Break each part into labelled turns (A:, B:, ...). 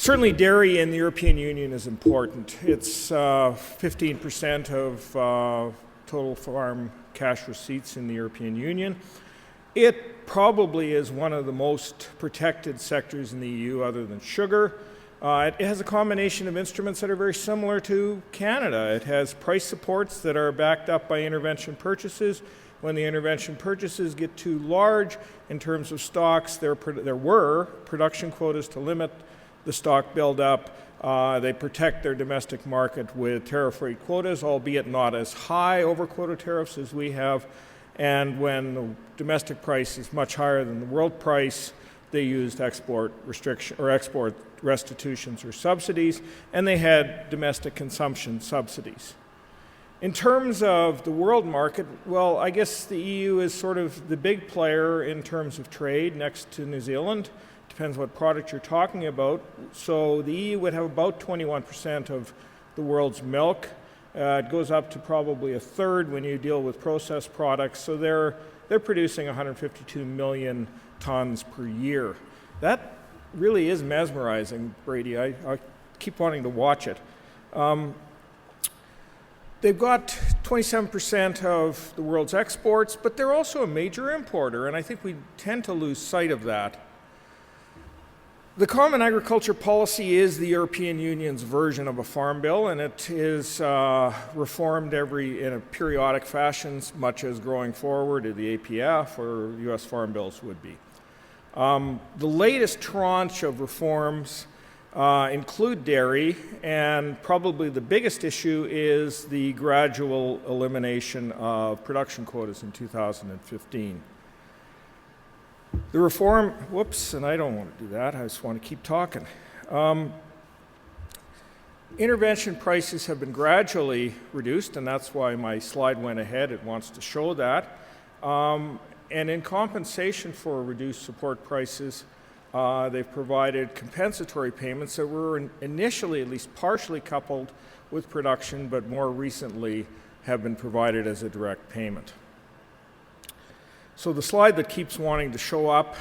A: Certainly dairy in the European Union is important. It's 15% of total farm cash receipts in the European Union. It probably is one of the most protected sectors in the EU other than sugar. It has a combination of instruments that are very similar to Canada. It has price supports that are backed up by intervention purchases. When the intervention purchases get too large in terms of stocks, there were production quotas to limit the stock buildup. They protect their domestic market with tariff-free quotas, albeit not as high over quota tariffs as we have. And when the domestic price is much higher than the world price, they used export restriction or export restitutions or subsidies, and they had domestic consumption subsidies. In terms of the world market, well, I guess the EU is sort of the big player in terms of trade next to New Zealand. Depends what product you're talking about. So the EU would have about 21% of the world's milk. It goes up to probably a third when you deal with processed products. So they're producing 152 million tons per year. That really is mesmerizing, Brady. I keep wanting to watch it. They've got 27% of the world's exports, but they're also a major importer, and I think we tend to lose sight of that. The Common Agriculture Policy is the European Union's version of a farm bill, and it is reformed in a periodic fashion, much as Growing Forward or the APF or U.S. farm bills would be. The latest tranche of reforms include dairy, and probably the biggest issue is the gradual elimination of production quotas in 2015. The reform, whoops, and I don't want to do that, I just want to keep talking. Intervention prices have been gradually reduced, and that's why my slide went ahead. It wants to show that. And in compensation for reduced support prices, they've provided compensatory payments that were initially at least partially coupled with production, but more recently have been provided as a direct payment. So the slide that keeps wanting to show up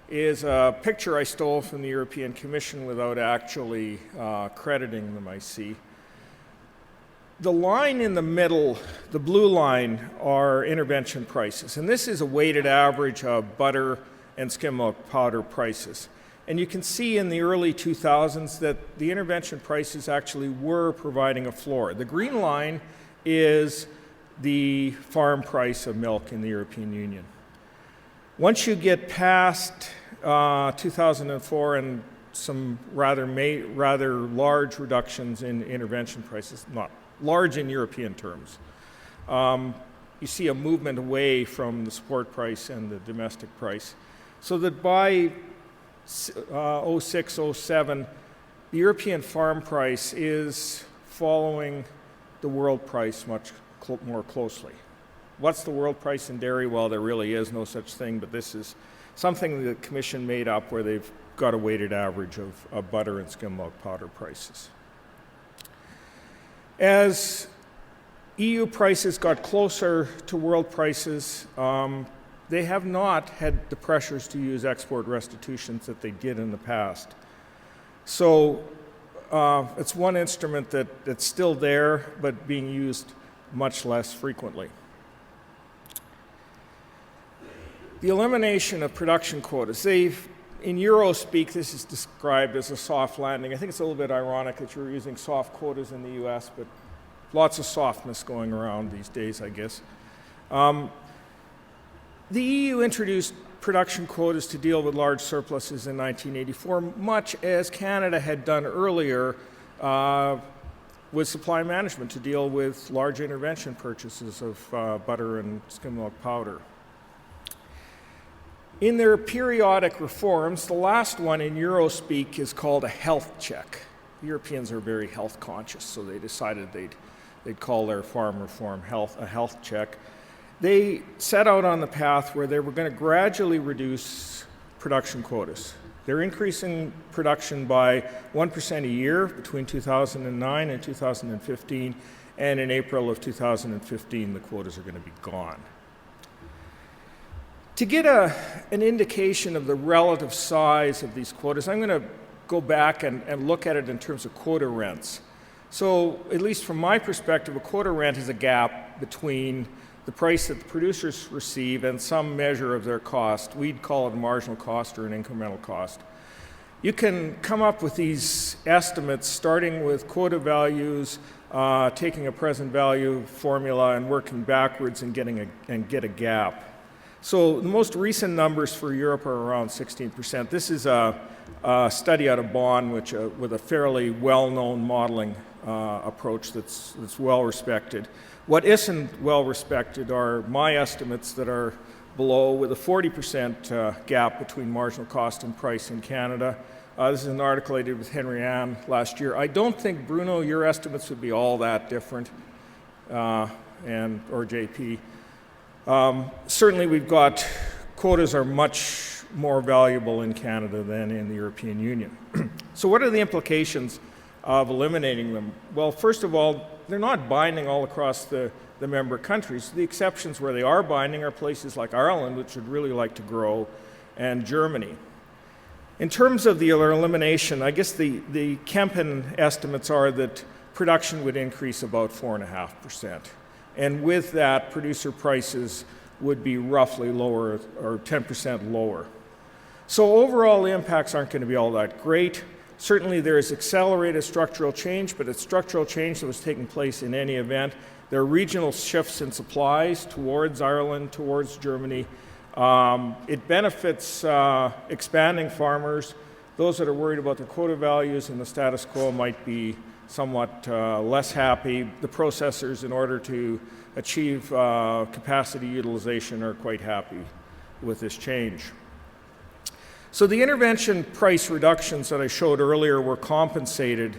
A: is a picture I stole from the European Commission without actually crediting them, I see. The line in the middle, the blue line, are intervention prices, and this is a weighted average of butter and skim milk powder prices. And you can see in the early 2000s that the intervention prices actually were providing a floor. The green line is the farm price of milk in the European Union. Once you get past 2004 and some rather large reductions in intervention prices, not large in European terms, you see a movement away from the support price and the domestic price. So that by 06, 07, the European farm price is following the world price much more closely. What's the world price in dairy? Well, there really is no such thing, but this is something the Commission made up where they've got a weighted average of butter and skim milk powder prices. As EU prices got closer to world prices, they have not had the pressures to use export restitutions that they did in the past. So it's one instrument that's still there, but being used much less frequently. The elimination of production quotas. In Eurospeak, this is described as a soft landing. I think it's a little bit ironic that you're using soft quotas in the US, but lots of softness going around these days, I guess. The EU introduced production quotas to deal with large surpluses in 1984, much as Canada had done earlier with supply management to deal with large intervention purchases of butter and skim milk powder. In their periodic reforms, the last one in Eurospeak is called a health check. Europeans are very health conscious, so they decided they'd call their farm reform a health check. They set out on the path where they were going to gradually reduce production quotas. They're increasing production by 1% a year between 2009 and 2015, and in April of 2015, the quotas are going to be gone. To get an indication of the relative size of these quotas, I'm going to go back and look at it in terms of quota rents. So, at least from my perspective, a quota rent is a gap between the price that the producers receive and some measure of their cost. We'd call it a marginal cost or an incremental cost. You can come up with these estimates starting with quota values, taking a present value formula and working backwards and get a gap. So the most recent numbers for Europe are around 16%. This is a study out of Bonn, with a fairly well-known modeling approach that's well respected. What isn't well respected are my estimates that are below, with a 40% gap between marginal cost and price in Canada. This is an article I did with Henry Ann last year. I don't think, Bruno, your estimates would be all that different, or JP. Certainly we've got, quotas are much more valuable in Canada than in the European Union. So what are the implications of eliminating them? Well, first of all, they're not binding all across the member countries. The exceptions where they are binding are places like Ireland, which would really like to grow, and Germany. In terms of the elimination, I guess the Kempen estimates are that production would increase about 4.5%. And with that, producer prices would be roughly lower, or 10% lower. So overall, the impacts aren't going to be all that great. Certainly there is accelerated structural change, but it's structural change that was taking place in any event. There are regional shifts in supplies towards Ireland, towards Germany. It benefits expanding farmers. Those that are worried about the quota values and the status quo might be somewhat less happy. The processors, in order to achieve capacity utilization, are quite happy with this change. So the intervention price reductions that I showed earlier were compensated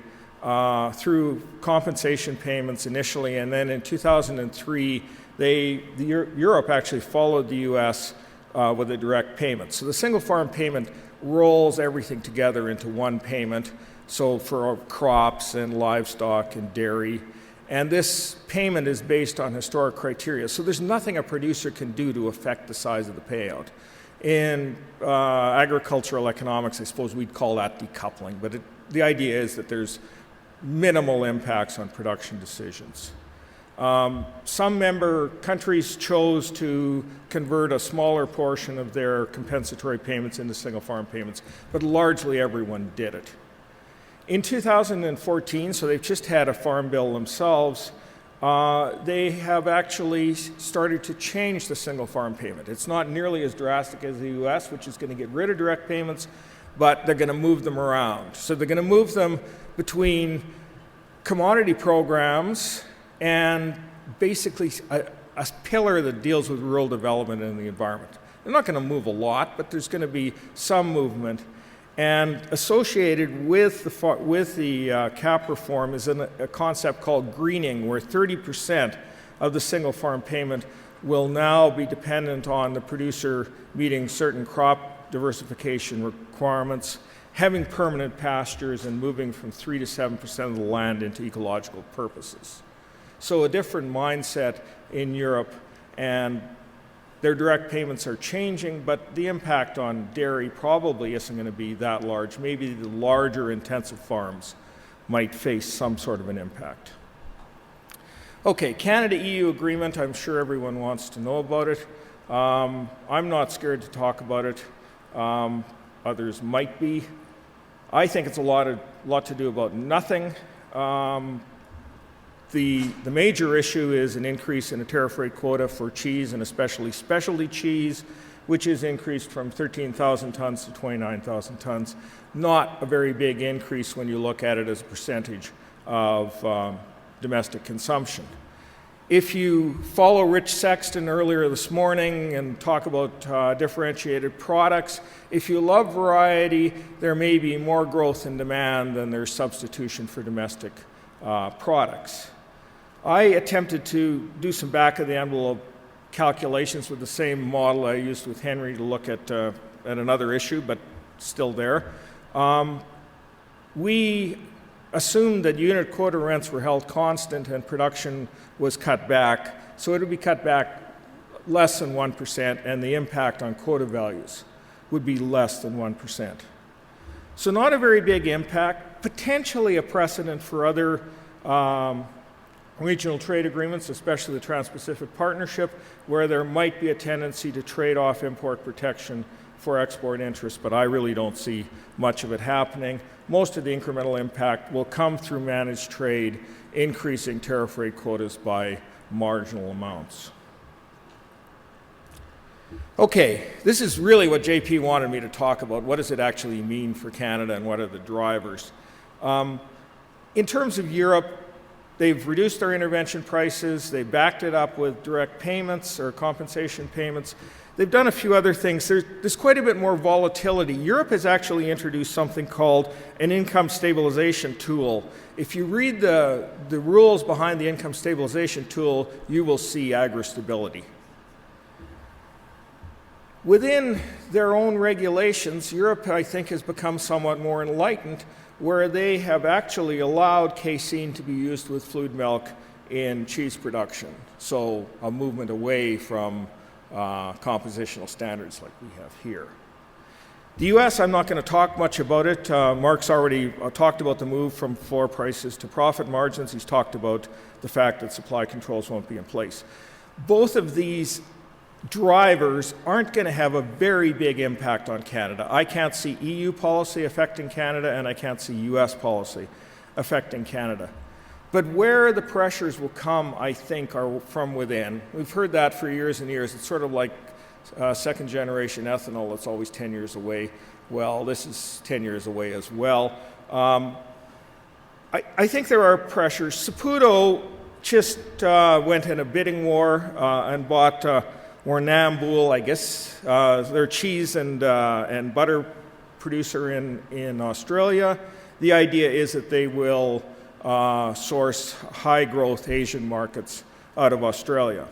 A: through compensation payments initially, and then in 2003, Europe actually followed the US with a direct payment. So the single farm payment rolls everything together into one payment, so for crops and livestock and dairy. And this payment is based on historic criteria. So there's nothing a producer can do to affect the size of the payout. In agricultural economics, I suppose we'd call that decoupling, but the idea is that there's minimal impacts on production decisions. Some member countries chose to convert a smaller portion of their compensatory payments into single farm payments, but largely everyone did it. In 2014, so they've just had a farm bill themselves, they have actually started to change the single farm payment. It's not nearly as drastic as the US, which is going to get rid of direct payments, but they're going to move them around. So they're going to move them between commodity programs and basically a pillar that deals with rural development and the environment. They're not going to move a lot, but there's going to be some movement. And associated with the cap reform is a concept called greening, where 30% of the single farm payment will now be dependent on the producer meeting certain crop diversification requirements, having permanent pastures, and moving from 3 to 7% of the land into ecological purposes. So a different mindset in Europe, and their direct payments are changing, but the impact on dairy probably isn't going to be that large. Maybe the larger intensive farms might face some sort of an impact. Okay, Canada-EU Agreement, I'm sure everyone wants to know about it. I'm not scared to talk about it. Others might be. I think it's a lot to do about nothing. The major issue is an increase in the tariff rate quota for cheese, and especially specialty cheese, which is increased from 13,000 tons to 29,000 tons. Not a very big increase when you look at it as a percentage of domestic consumption. If you follow Rich Sexton earlier this morning and talk about differentiated products, if you love variety, there may be more growth in demand than there's substitution for domestic products. I attempted to do some back-of-the-envelope calculations with the same model I used with Henry to look at another issue, but still there. We assumed that unit quota rents were held constant and production was cut back, so it would be cut back less than 1%, and the impact on quota values would be less than 1%. So not a very big impact, potentially a precedent for other regional trade agreements, especially the Trans-Pacific Partnership, where there might be a tendency to trade off import protection for export interests, but I really don't see much of it happening. Most of the incremental impact will come through managed trade, increasing tariff rate quotas by marginal amounts. Okay, this is really what JP wanted me to talk about. What does it actually mean for Canada and what are the drivers? In terms of Europe, they've reduced their intervention prices, they backed it up with direct payments or compensation payments. They've done a few other things. There's quite a bit more volatility. Europe has actually introduced something called an income stabilization tool. If you read the rules behind the income stabilization tool, you will see agri-stability. Within their own regulations, Europe, I think, has become somewhat more enlightened, where they have actually allowed casein to be used with fluid milk in cheese production. So a movement away from compositional standards like we have here. The US, I'm not going to talk much about it. Mark's already talked about the move from floor prices to profit margins. He's talked about the fact that supply controls won't be in place. Both of these drivers aren't going to have a very big impact on Canada. I can't see EU policy affecting Canada, and I can't see US policy affecting Canada. But where the pressures will come, I think, are from within. We've heard that for years and years. It's sort of like second-generation ethanol that's always 10 years away. Well, this is 10 years away as well. I think there are pressures. Saputo just went in a bidding war and bought Warrnambool, I guess. They're cheese and butter producer in Australia. The idea is that they will source high-growth Asian markets out of Australia.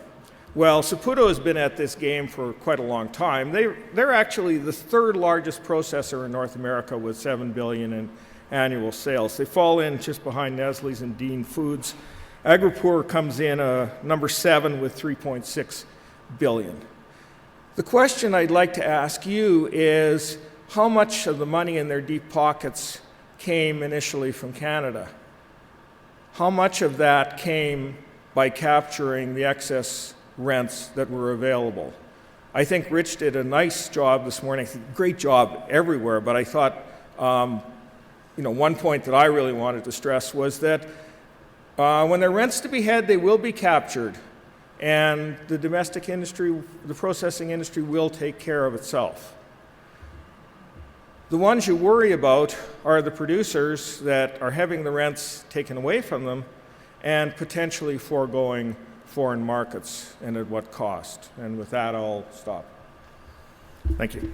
A: Well, Saputo has been at this game for quite a long time. They're actually the third largest processor in North America with $7 billion in annual sales. They fall in just behind Nestle's and Dean Foods. Agri-food comes in number 7 with $3.6 billion. The question I'd like to ask you is, how much of the money in their deep pockets came initially from Canada? How much of that came by capturing the excess rents that were available? I think Rich did a nice job this morning, great job everywhere, but I thought one point that I really wanted to stress was that when there are rents to be had, they will be captured, and the domestic industry, the processing industry, will take care of itself. The ones you worry about are the producers that are having the rents taken away from them and potentially foregoing foreign markets, and at what cost. And with that, I'll stop. Thank you.